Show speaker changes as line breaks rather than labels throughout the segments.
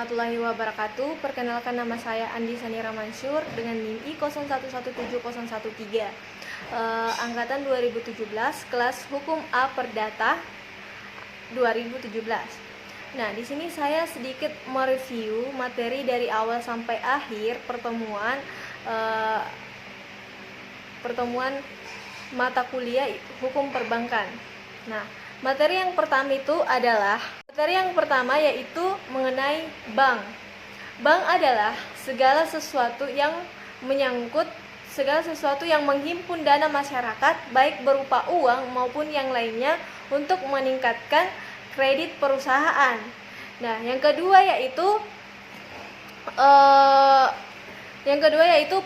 warahmatullahi wabarakatuh. Perkenalkan, nama saya Andi Sanira Mansur dengan NIM I01170113, angkatan 2017, kelas Hukum A Perdata 2017. Nah, di sini saya sedikit mereview materi dari awal sampai akhir pertemuan mata kuliah Hukum Perbankan. Nah, materi yang pertama yaitu mengenai bank. Bank adalah segala sesuatu yang menghimpun dana masyarakat, baik berupa uang maupun yang lainnya, untuk meningkatkan kredit perusahaan. Nah, yang kedua yaitu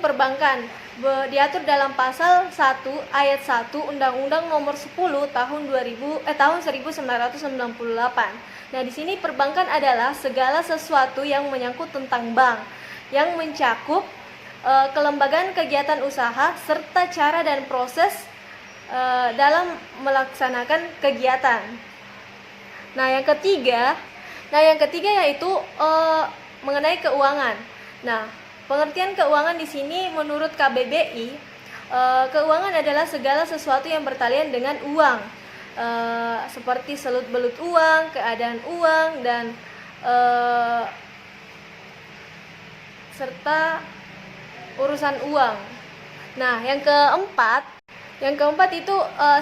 perbankan. Diatur dalam pasal 1 ayat 1 Undang-Undang Nomor 10 tahun 1998. Nah, di sini perbankan adalah segala sesuatu yang menyangkut tentang bank, yang mencakup kelembagaan kegiatan usaha serta cara dan proses dalam melaksanakan kegiatan. Nah, yang ketiga yaitu mengenai keuangan. Nah, pengertian keuangan di sini menurut KBBI, keuangan adalah segala sesuatu yang bertalian dengan uang, seperti selut-belut uang, keadaan uang, dan serta urusan uang. Nah, yang keempat itu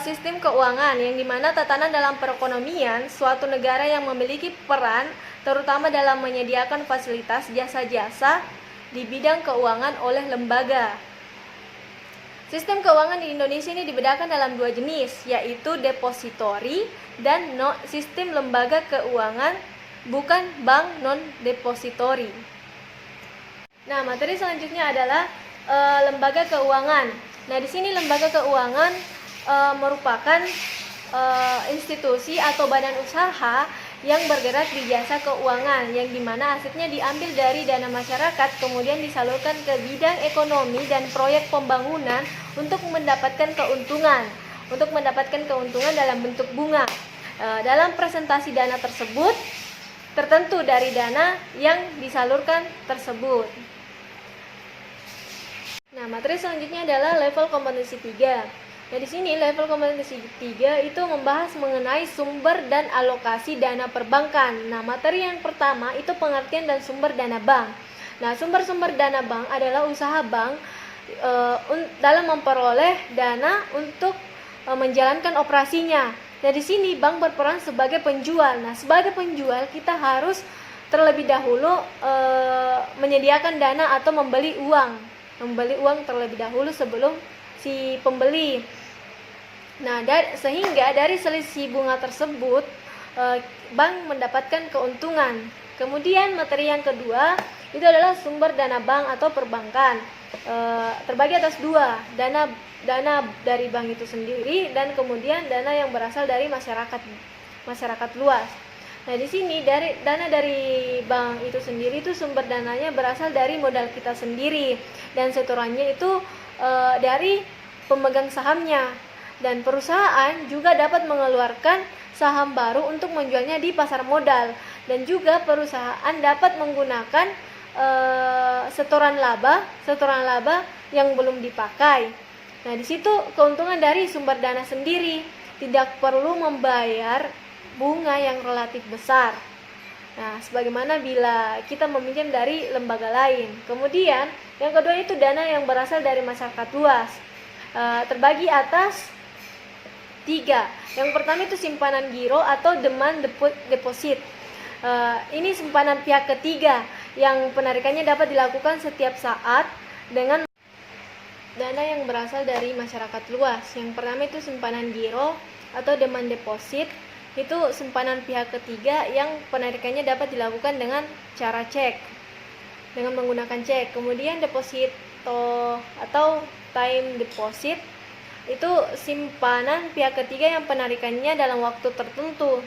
sistem keuangan, yang dimana tatanan dalam perekonomian suatu negara yang memiliki peran terutama dalam menyediakan fasilitas jasa-jasa di bidang keuangan oleh lembaga. Sistem keuangan di Indonesia ini dibedakan dalam dua jenis, yaitu depository dan sistem lembaga keuangan bukan bank non-depository. Nah, materi selanjutnya adalah lembaga keuangan. Nah, di sini lembaga keuangan merupakan institusi atau badan usaha yang bergerak di jasa keuangan, yang dimana asetnya diambil dari dana masyarakat kemudian disalurkan ke bidang ekonomi dan proyek pembangunan untuk mendapatkan keuntungan dalam bentuk bunga. Dalam presentasi dana tersebut tertentu dari dana yang disalurkan tersebut. Nah, materi selanjutnya adalah level kompetensi 3. Nah, di sini level kompetensi 3 itu membahas mengenai sumber dan alokasi dana perbankan. Nah, materi yang pertama itu pengertian dan sumber dana bank. Nah, sumber-sumber dana bank adalah usaha bank dalam memperoleh dana untuk menjalankan operasinya. Nah, di sini bank berperan sebagai penjual. Nah, sebagai penjual kita harus terlebih dahulu menyediakan dana atau membeli uang terlebih dahulu sebelum si pembeli. Nah, sehingga dari selisih bunga tersebut bank mendapatkan keuntungan. Kemudian materi yang kedua itu adalah sumber dana bank atau perbankan. Terbagi atas dua, dana dari bank itu sendiri dan kemudian dana yang berasal dari masyarakat luas. Nah, di sini dana dari bank itu sendiri itu sumber dananya berasal dari modal kita sendiri, dan setorannya itu dari pemegang sahamnya, dan perusahaan juga dapat mengeluarkan saham baru untuk menjualnya di pasar modal, dan juga perusahaan dapat menggunakan setoran laba yang belum dipakai. Nah, di situ keuntungan dari sumber dana sendiri, tidak perlu membayar bunga yang relatif besar. Nah, sebagaimana bila kita meminjam dari lembaga lain. Kemudian yang kedua itu dana yang berasal dari masyarakat luas. Terbagi atas 3. Yang pertama itu simpanan giro atau demand deposit. Ini simpanan pihak ketiga yang penarikannya dapat dilakukan setiap saat dengan dana yang berasal dari masyarakat luas. Yang pertama itu simpanan giro atau demand deposit. Itu simpanan pihak ketiga yang penarikannya dapat dilakukan dengan cara cek, dengan menggunakan cek. Kemudian deposito atau time deposit itu simpanan pihak ketiga yang penarikannya dalam waktu tertentu.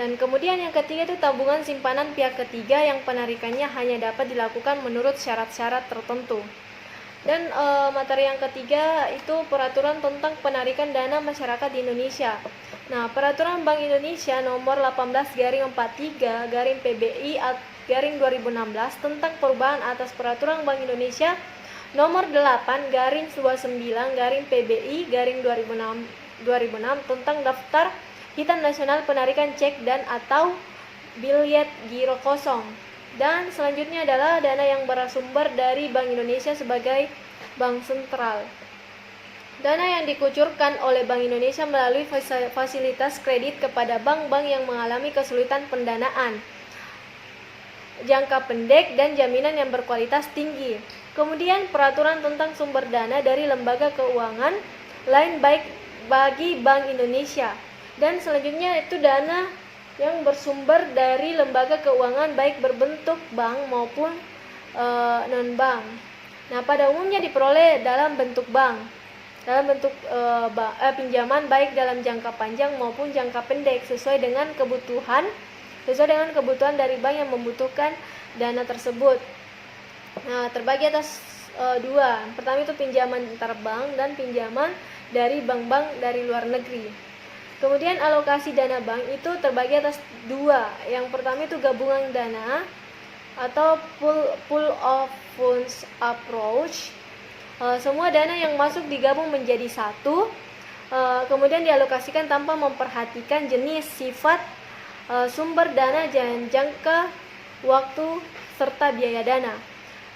Dan kemudian yang ketiga itu tabungan simpanan pihak ketiga yang penarikannya hanya dapat dilakukan menurut syarat-syarat tertentu. Dan materi yang ketiga itu peraturan tentang penarikan dana masyarakat di Indonesia. Nah, peraturan Bank Indonesia nomor 18/43/PBI 14/2016 tentang perubahan atas Peraturan Bank Indonesia Nomor 8/PBI/2006 tentang daftar hitam nasional penarikan cek dan atau bilet giro kosong. Dan selanjutnya adalah dana yang bersumber dari Bank Indonesia sebagai bank sentral. Dana yang dikucurkan oleh Bank Indonesia melalui fasilitas kredit kepada bank-bank yang mengalami kesulitan pendanaan jangka pendek dan jaminan yang berkualitas tinggi. Kemudian peraturan tentang sumber dana dari lembaga keuangan lain baik bagi Bank Indonesia. Dan selanjutnya itu dana yang bersumber dari lembaga keuangan baik berbentuk bank maupun non-bank. Nah, pada umumnya diperoleh dalam bentuk bank, dalam bentuk pinjaman baik dalam jangka panjang maupun jangka pendek sesuai dengan kebutuhan dari bank yang membutuhkan dana tersebut. Nah, terbagi atas dua. Pertama itu pinjaman antar bank dan pinjaman dari bank-bank dari luar negeri. Kemudian alokasi dana bank itu terbagi atas dua. Yang pertama itu gabungan dana atau pool of funds approach. Semua dana yang masuk digabung menjadi satu, kemudian dialokasikan tanpa memperhatikan jenis, sifat, sumber dana dan jangka waktu serta biaya dana.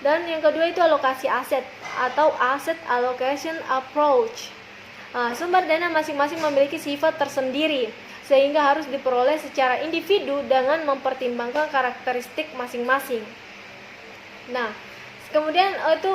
Dan yang kedua itu alokasi aset atau asset allocation approach. Sumber dana masing-masing memiliki sifat tersendiri sehingga harus diperoleh secara individu dengan mempertimbangkan karakteristik masing-masing. Nah, kemudian itu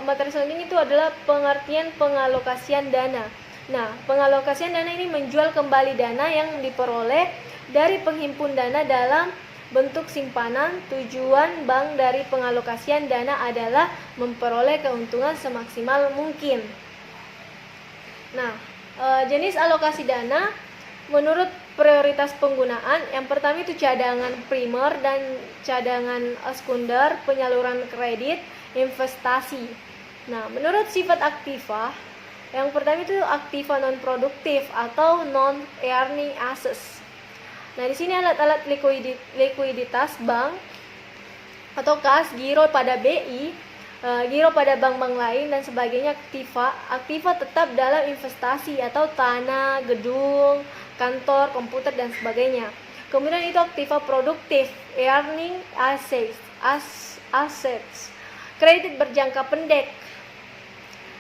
materi selanjutnya itu adalah pengertian pengalokasian dana. Nah, pengalokasian dana ini menjual kembali dana yang diperoleh dari penghimpun dana dalam bentuk simpanan. Tujuan bank dari pengalokasian dana adalah memperoleh keuntungan semaksimal mungkin. Nah, jenis alokasi dana menurut prioritas penggunaan, yang pertama itu cadangan primer dan cadangan sekunder, penyaluran kredit, investasi. Nah, menurut sifat aktiva, yang pertama itu aktiva non produktif atau non earning assets. Nah, di sini alat-alat likuiditas bank atau kas, giro pada BI, giro pada bank-bank lain dan sebagainya. Aktiva tetap dalam investasi atau tanah, gedung, kantor, komputer dan sebagainya. Kemudian itu aktiva produktif, earning assets, kredit berjangka pendek.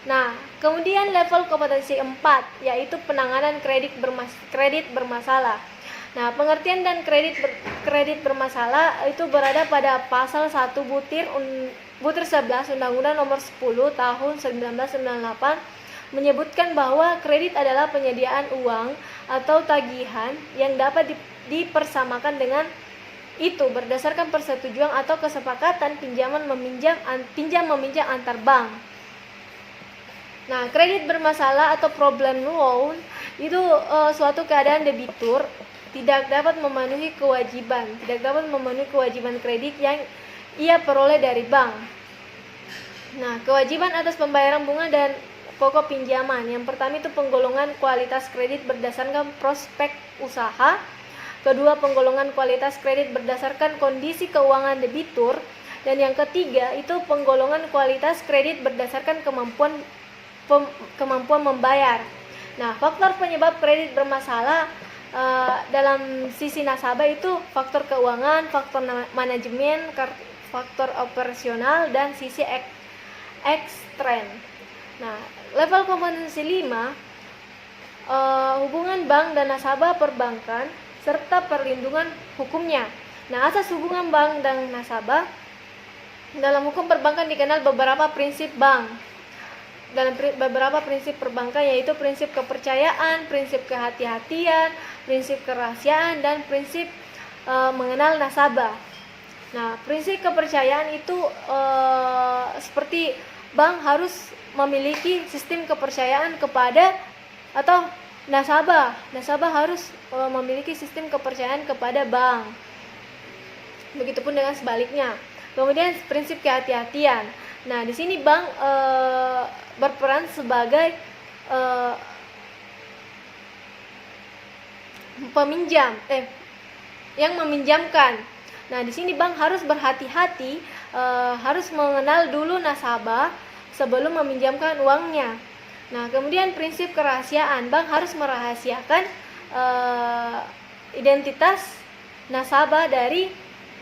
Nah, kemudian level kompetensi 4 yaitu penanganan kredit bermasalah. Nah, pengertian dan kredit bermasalah itu berada pada pasal 1 butir 11 Undang-Undang Nomor 10 Tahun 1998 menyebutkan bahwa kredit adalah penyediaan uang atau tagihan yang dapat dipersamakan dengan itu berdasarkan persetujuan atau kesepakatan pinjam meminjam antar bank. Nah, kredit bermasalah atau problem loan itu suatu keadaan debitur tidak dapat memenuhi kewajiban kredit yang ia peroleh dari bank. Nah, kewajiban atas pembayaran bunga dan pokok pinjaman. Yang pertama itu penggolongan kualitas kredit berdasarkan prospek usaha. Kedua, penggolongan kualitas kredit berdasarkan kondisi keuangan debitur. Dan yang ketiga itu penggolongan kualitas kredit berdasarkan kemampuan membayar. Nah, faktor penyebab kredit bermasalah dalam sisi nasabah itu faktor keuangan, faktor manajemen, faktor operasional, dan sisi ekstern. Nah, level kompetensi 5 hubungan bank dan nasabah perbankan serta perlindungan hukumnya. Nah, asas hubungan bank dan nasabah dalam hukum perbankan dikenal beberapa prinsip bank. Dalam beberapa prinsip perbankan yaitu prinsip kepercayaan, prinsip kehati-hatian, prinsip kerahasiaan, dan prinsip mengenal nasabah. Nah, prinsip kepercayaan itu seperti bank harus memiliki sistem kepercayaan kepada atau nasabah harus memiliki sistem kepercayaan kepada bank. Begitupun dengan sebaliknya. Kemudian prinsip kehati-hatian. Nah, di sini bank berperan sebagai peminjam yang meminjamkan. Nah, di sini bank harus berhati-hati, harus mengenal dulu nasabah sebelum meminjamkan uangnya. Nah, kemudian prinsip kerahasiaan, bank harus merahasiakan identitas nasabah dari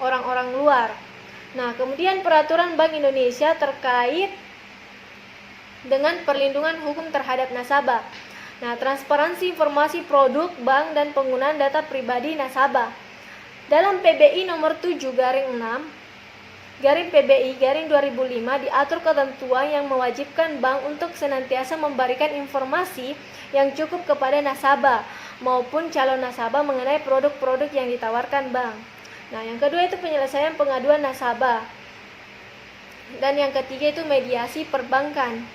orang-orang luar. Nah, kemudian peraturan Bank Indonesia terkait dengan perlindungan hukum terhadap nasabah. Nah, transparansi informasi produk bank dan penggunaan data pribadi nasabah. Dalam PBI nomor 7/6/PBI/2005 diatur ketentuan yang mewajibkan bank untuk senantiasa memberikan informasi yang cukup kepada nasabah maupun calon nasabah mengenai produk-produk yang ditawarkan bank. Nah, yang kedua itu penyelesaian pengaduan nasabah. Dan yang ketiga itu mediasi perbankan.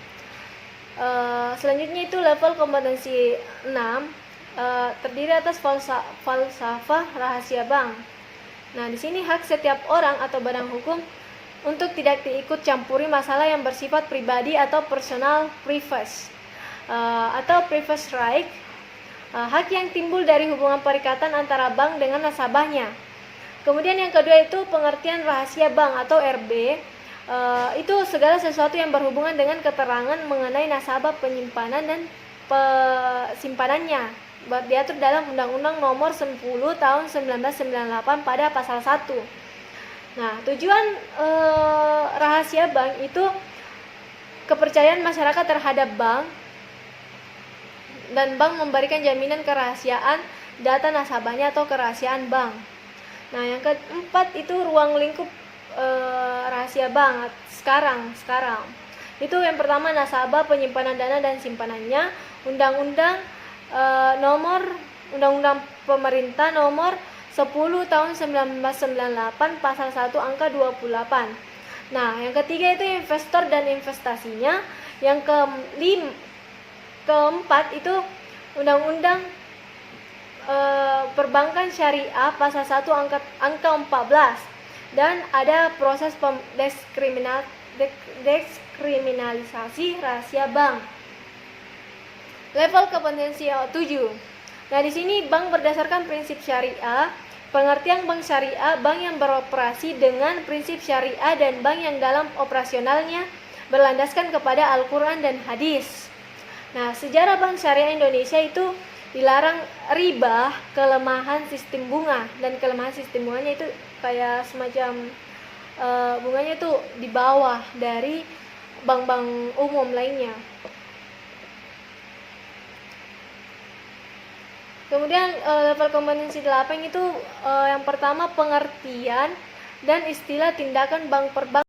Selanjutnya itu level kompetensi 6, terdiri atas falsafah rahasia bank. Nah, di sini hak setiap orang atau badan hukum untuk tidak diikut campuri masalah yang bersifat pribadi atau personal privacy, atau privacy right, hak yang timbul dari hubungan perikatan antara bank dengan nasabahnya. Kemudian yang kedua itu pengertian rahasia bank atau RB, itu segala sesuatu yang berhubungan dengan keterangan mengenai nasabah penyimpanan dan simpanannya, diatur dalam Undang-Undang Nomor 10 Tahun 1998 pada pasal 1. Nah, tujuan rahasia bank itu kepercayaan masyarakat terhadap bank, dan bank memberikan jaminan kerahasiaan data nasabahnya atau kerahasiaan bank. Nah, yang keempat itu ruang lingkup rahasia bank sekarang. Itu yang pertama nasabah, penyimpanan dana dan simpanannya, Undang-Undang Pemerintah Nomor 10 Tahun 1998 Pasal 1 Angka 28. Nah, yang ketiga itu investor dan investasinya. Yang keempat itu Undang-Undang Perbankan Syariah Pasal 1 angka 14, dan ada proses dekriminalisasi rahasia bank. Level kompetensi 7. Nah, di sini bank berdasarkan prinsip syariah. Pengertian bank syariah, bank yang beroperasi dengan prinsip syariah dan bank yang dalam operasionalnya berlandaskan kepada Al-Quran dan hadis. Nah, sejarah bank syariah Indonesia itu dilarang riba, kelemahan sistem bunga, dan kelemahan sistem bunganya itu kayak semacam bunganya itu di bawah dari bank-bank umum lainnya. Kemudian level kompetensi 8 itu yang pertama pengertian dan istilah tindakan bank perbankan.